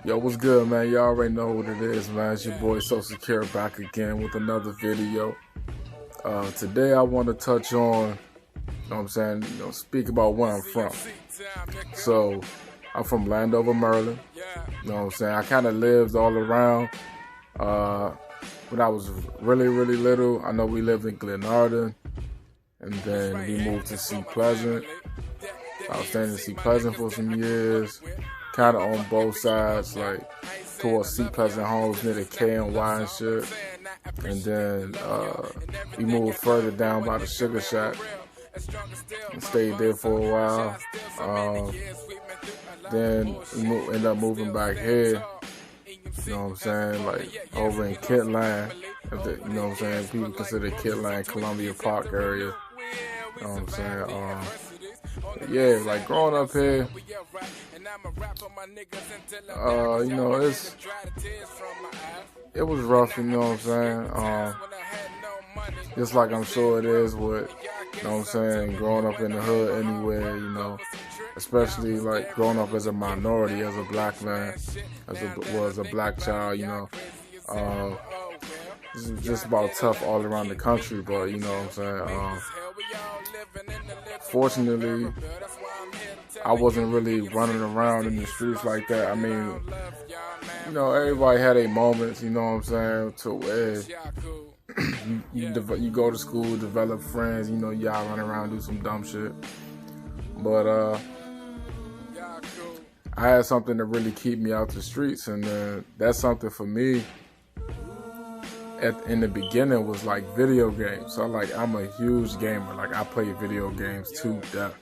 Yo, what's good, man? Y'all already know what it is, man. It's your boy So Secure back again with another video. Today I want to touch on, you know what I'm saying, speak about where I'm from. So, I'm from Landover, Maryland. You know what I'm saying? I kind of lived all around. When I was really little, I know we lived in Glenarden, and then we moved to Sea Pleasant. I was staying in Sea Pleasant for some years, kind of on both sides, like towards Sea Pleasant homes near the K and Y and shit. And then we moved further down by the Sugar Shack and stayed there for a while. Then we ended up moving back here, you know what I'm saying, like over in Kitland. You know what I'm saying? People consider Kitland Columbia Park area. You know what I'm saying? Yeah, like growing up here, you know, it was rough, you know what I'm saying? Just like I'm sure it is with, you know what I'm saying, growing up in the hood anywhere, you know, especially like growing up as a minority, as a black man, as a black child, you know. This is just about tough all around the country, but you know what I'm saying? Fortunately, I wasn't really running around in the streets like that. I mean, you know, everybody had their moments, you know what I'm saying, to where you go to school, develop friends, you know, y'all run around, do some dumb shit. But I had something to really keep me out the streets, and that's something for me in the beginning was like video games. So like I'm a huge gamer. Like I play video games to death.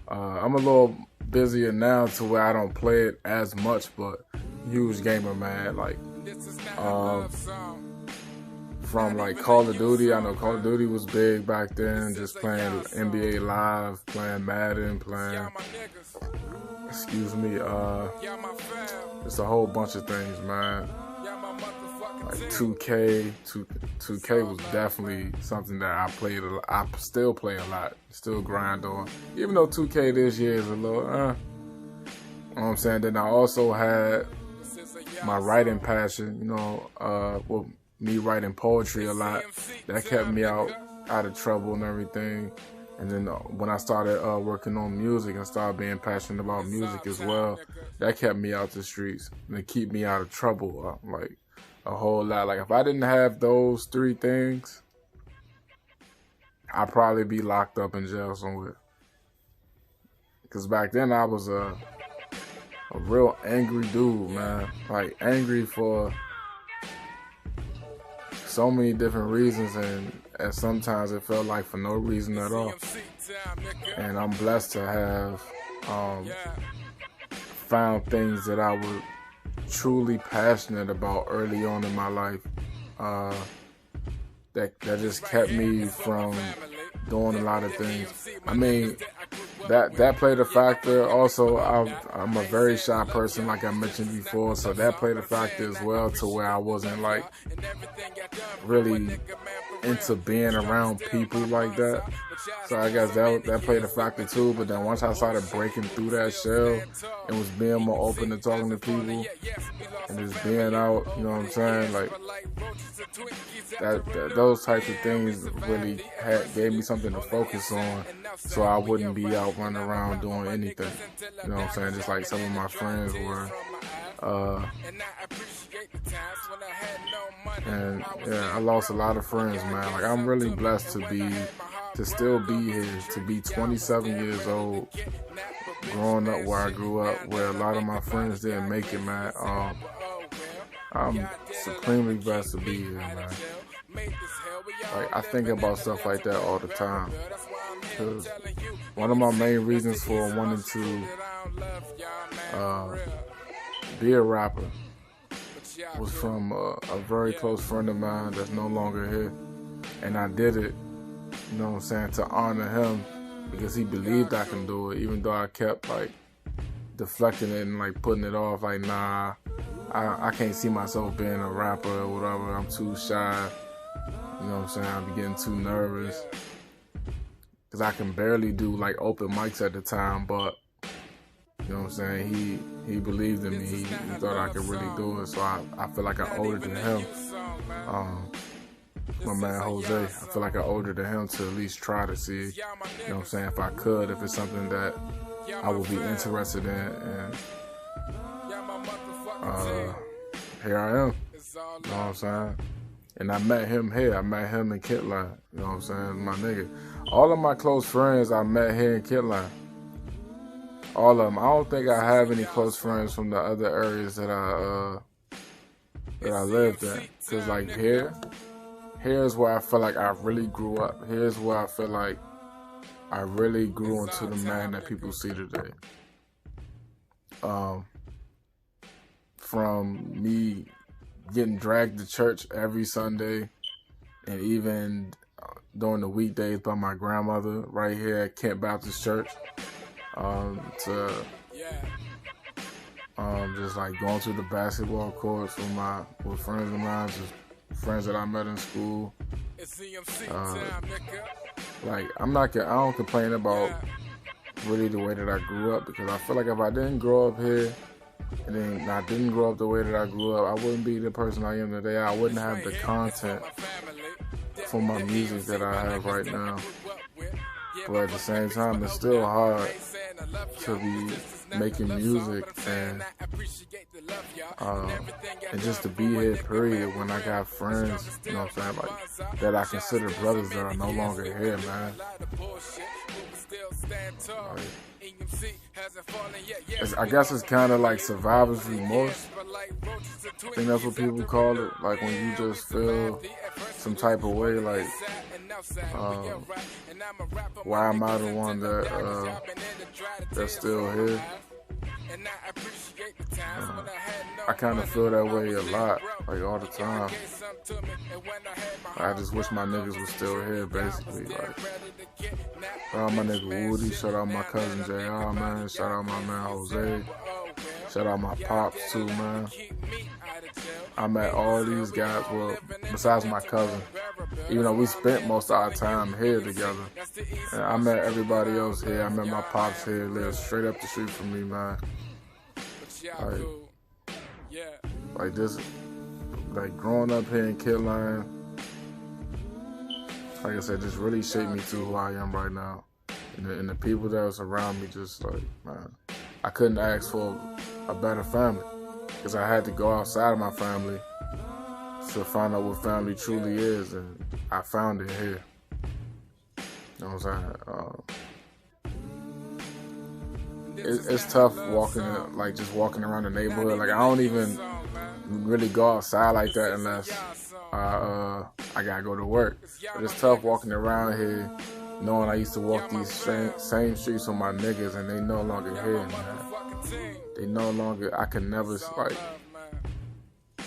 I'm a little busier now to where I don't play it as much, but huge gamer, man. Like from like Call of Duty. I know Call of Duty was big back then. Just playing NBA Live, playing Madden, playing just a whole bunch of things, man. Like 2K, 2K was definitely something that I played. I still play a lot, still grind on. Even though 2K this year is a little, you know what I'm saying. Then I also had my writing passion, you know, with me writing poetry a lot. That kept me out of trouble and everything. And then when I started working on music and started being passionate about music as well, that kept me out the streets and keep me out of trouble. Like a whole lot. Like if I didn't have those three things, I'd probably be locked up in jail somewhere. Because back then I was a real angry dude, man. Like angry for so many different reasons, and sometimes it felt like for no reason at all. And I'm blessed to have found things that I was truly passionate about early on in my life, that just kept me from doing a lot of things. I mean, that played a factor. Also, I'm a very shy person, like I mentioned before, so that played a factor as well, to where I wasn't like really into being around people like that. So I guess that played a factor too. But then once I started breaking through that shell and was being more open to talking to people and just being out, you know what I'm saying, like those types of things really gave me something to focus on, so I wouldn't be out running around doing anything. You know what I'm saying? Just like some of my friends were. And yeah, I lost a lot of friends, man. Like I'm really blessed to still be here, to be 27 years old, growing up where I grew up, where a lot of my friends didn't make it, man. I'm supremely blessed to be here, man. Like I think about stuff like that all the time, because one of my main reasons for wanting to be a rapper was from a very close friend of mine that's no longer here. And I did it, you know what I'm saying, to honor him, because he believed I can do it, even though I kept like deflecting it and like putting it off, like nah, I can't see myself being a rapper or whatever, I'm too shy, you know what I'm saying, I be getting too nervous, because I can barely do like open mics at the time. But You know what I'm saying? He believed in me. He thought I could really do it. So I feel like I owed it to him. My man Jose, I feel like I owed it to him to at least try to see, you know what I'm saying, if I could, if it's something that I would be interested in. And here I am. You know what I'm saying? And I met him here. I met him in Kitline. You know what I'm saying? My nigga. All of my close friends I met here in Kitline. All of them. I don't think I have any close friends from the other areas that I lived in. Cause like here's where I feel like I really grew up. Here's where I feel like I really grew into the man that people see today. From me getting dragged to church every Sunday, and even during the weekdays by my grandmother right here at Kent Baptist Church, to just like going to the basketball courts with friends of mine, just friends that I met in school. Like I don't complain about really the way that I grew up, because I feel like if I didn't grow up here, and then I didn't grow up the way that I grew up, I wouldn't be the person I am today. I wouldn't have the content for my music that I have right now. But at the same time, it's still hard to be making music and just to be here, period, when I got friends, you know what I'm saying, like, that I consider brothers that are no longer here, man. I guess it's kind of like survivor's remorse. I think that's what people call it. Like when you just feel some type of way, like, why am I the one that's still here? I kind of feel that way a lot, like all the time. I just wish my niggas was still here, basically. Like, shout out my nigga Woody, shout out my cousin JR, man, shout out my man Jose, shout out my pops too, man. I met all these guys, well, besides my cousin, even though we spent most of our time here together. And I met everybody else here. I met my pops here, lives straight up the street from me, man. Like this, like growing up here in Kitline, like I said, just really shaped me to who I am right now. And the people that was around me, just like, man, I couldn't ask for a better family, because I had to go outside of my family to find out what family truly is, and I found it here. You know what I'm saying? It's tough walking, like just walking around the neighborhood. Like I don't even really go outside like that unless I gotta go to work. But it's tough walking around here knowing I used to walk these same streets with my niggas, and they no longer here, man. They no longer. I can never like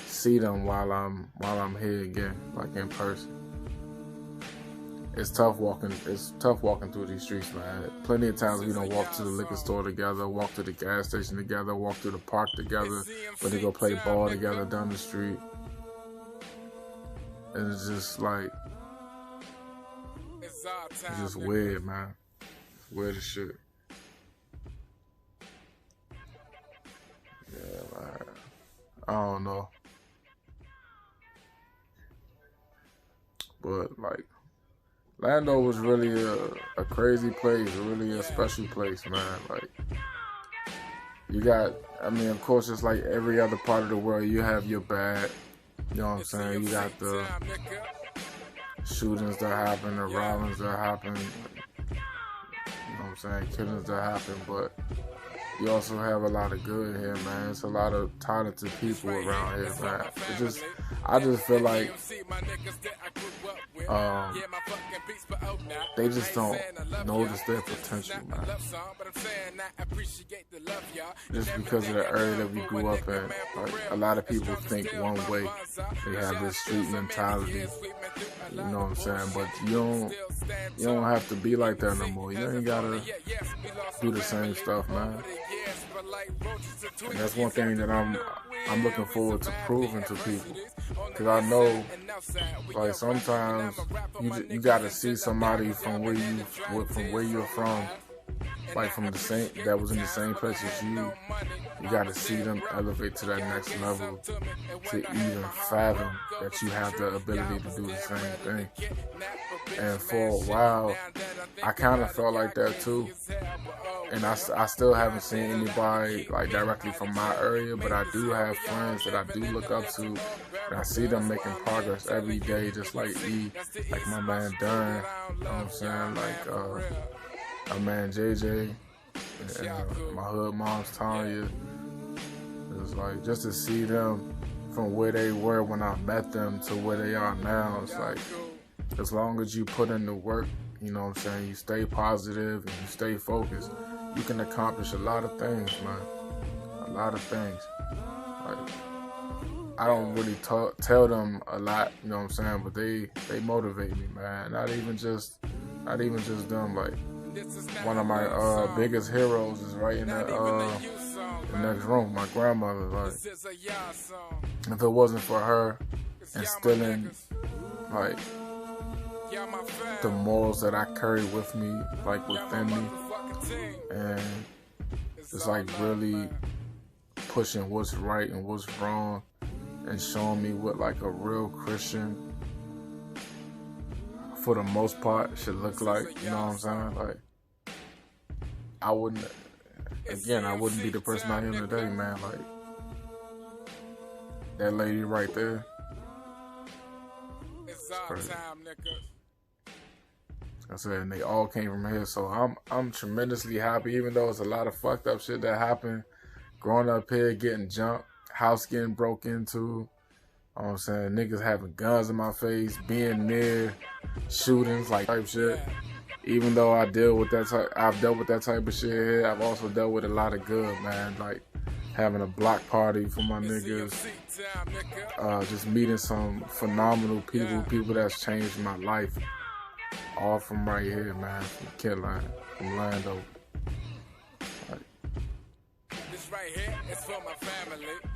see them while I'm here again, like in person. It's tough walking through these streets, man. Plenty of times we don't walk to the liquor store together, walk to the gas station together, walk to the park together, but they go play ball together down the street. And it's just like, it's just weird, man. It's weird as shit. Yeah, man. I don't know. But like, Lando was really a crazy place, really a special place, man. Like, you got, I mean, of course, it's like every other part of the world, you have your bad, you know what I'm saying? You got the shootings that happen, the robbings that happen, you know what I'm saying, killings that happen, but you also have a lot of good here, man. It's a lot of talented people around here, man. I just feel like they just don't notice their potential, man. Just because of the area that we grew up in, like, a lot of people think one way. They have this street mentality, you know what I'm saying? But you don't have to be like that no more. You ain't gotta do the same stuff, man. And that's one thing that I'm looking forward to proving to people, because I know, like, sometimes you gotta see somebody from where you're from, like from the same, that was in the same place as you. You gotta see them elevate to that next level to even fathom that you have the ability to do the same thing. And for a while, I kind of felt like that too. And I still haven't seen anybody like directly from my area, but I do have friends that I do look up to, and I see them making progress every day, just like E, like my man Dunn, you know what I'm saying, like my man JJ, and my hood mom's Tanya. It's like, just to see them from where they were when I met them to where they are now, it's like, as long as you put in the work, you know what I'm saying, you stay positive and you stay focused, you can accomplish a lot of things, man. A lot of things. Like, I don't really tell them a lot, you know what I'm saying, but they motivate me, man. Not even just them. Like, one of my biggest heroes is right in the next room, my grandmother. Like, if it wasn't for her instilling like the morals that I carry with me, like within me, and it's like really pushing what's right and what's wrong, and showing me what like a real Christian, for the most part, should look like. You know what I'm saying? Like, I wouldn't be the person I am today, man. Like, that lady right there, it's crazy. I said, and they all came from here, so I'm tremendously happy, even though it's a lot of fucked up shit that happened growing up here, getting jumped, house getting broke into, you know what I'm saying, niggas having guns in my face, being near shootings, like type shit. Even though I've dealt with that type of shit here, I've also dealt with a lot of good, man. Like having a block party for my niggas, just meeting some phenomenal people that's changed my life. All from right here, man, from Kidland, from Lando. Like,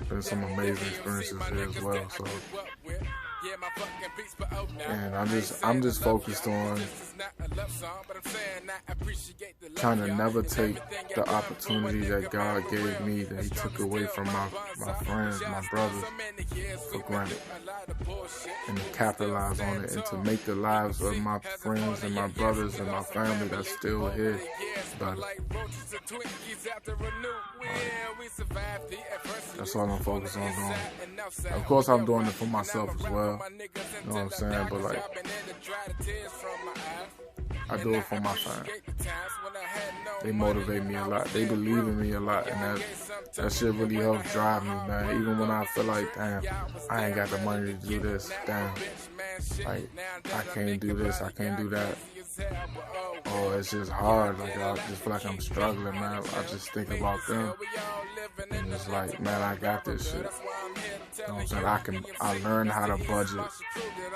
been some amazing experiences here as well. So, and I'm just focused on trying to never take the opportunity that God gave me, that He took away from my friends, my brothers, for granted, and to capitalize on it and to make the lives of my friends and my brothers and my family that's still here better. That's all I'm focused on doing. Of course, I'm doing it for myself as well. You know what I'm saying? But like, I do it for my fans. They motivate me a lot. They believe in me a lot, and that shit really helps drive me, man. Even when I feel like, damn, I ain't got the money to do this. Damn, like, I can't do this. I can't do that. Oh, it's just hard. Like, I just feel like I'm struggling, man. I just think about them, and it's like, man, I got this shit. You know what I'm saying? I learned how to budget.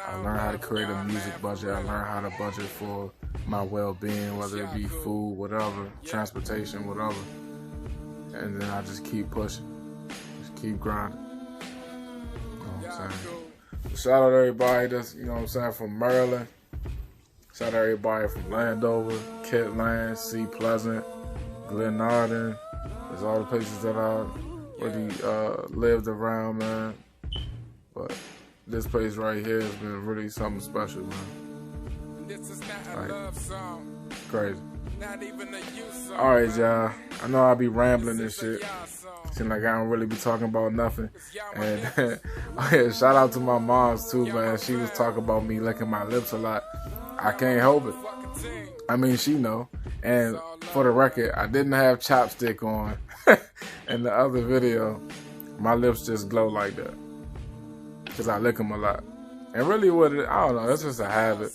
I learned how to create a music budget. I learned how to budget for my well-being, whether it be food, whatever, transportation, whatever. And then I just keep pushing. Just keep grinding. You know what I'm saying? Shout out to everybody that's, you know what I'm saying, from Maryland. Shout out to everybody from Landover, Kidland, C. Pleasant, Glenarden. There's all the places that I really lived around, man. But this place right here has been really something special, man. Like, crazy. Alright, y'all. I know I'll be rambling and shit. Seems like I don't really be talking about nothing. And shout out to my moms too, man. She was talking about me licking my lips a lot. I can't help it. I mean, she know. And for the record, I didn't have chapstick on in the other video. My lips just glow like that because I lick them a lot. And really, I don't know. It's just a habit.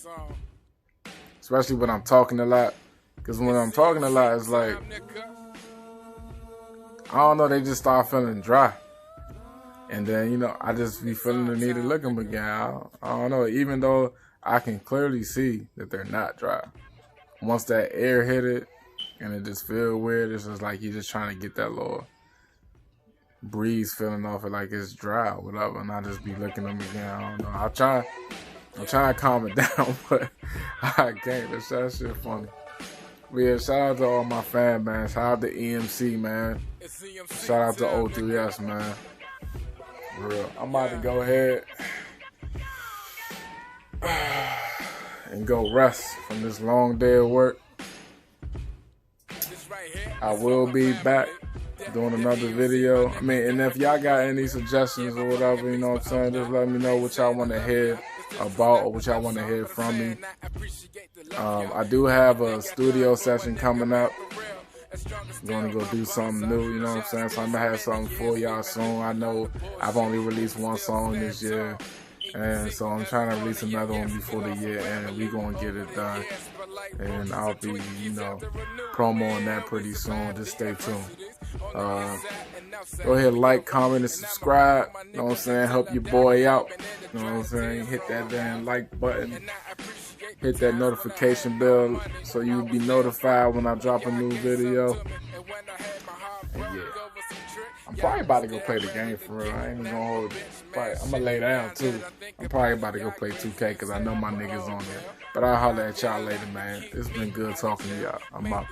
Especially when I'm talking a lot. Because when I'm talking a lot, it's like, I don't know, they just start feeling dry. And then, you know, I just be feeling the need to lick them again. I don't know. Even though I can clearly see that they're not dry. Once that air hit it, and it just feel weird, it's just like you're just trying to get that little breeze feeling off it, like it's dry or whatever. And I just be licking them again. I don't know. I'm trying to calm it down, but I can't. That shit funny. But yeah, shout out to all my fans, man. Shout out to EMC, man. Shout out to O3S, man. For real. I'm about to go ahead and go rest from this long day of work. I will be back doing another video. I mean, and if y'all got any suggestions or whatever, you know what I'm saying, just let me know what y'all want to hear about or what y'all want to hear from me. I do have a studio session coming up. I'm going to go do something new, you know what I'm saying? So I'm going to have something for y'all soon. I know I've only released one song this year, and so I'm trying to release another one before the year end. We're going to get it done, and I'll be, you know, promoting that pretty soon. Just stay tuned. Go ahead, like, comment, and subscribe. You know what I'm saying? Help your boy out. You know what I'm saying? Hit that damn like button. Hit that notification bell so you'll be notified when I drop a new video. And yeah, I'm probably about to go play the game for real. I ain't even gonna hold it. I'm gonna lay down too. I'm probably about to go play 2K because I know my niggas on there. But I'll holler at y'all later, man. It's been good talking to y'all. I'm out.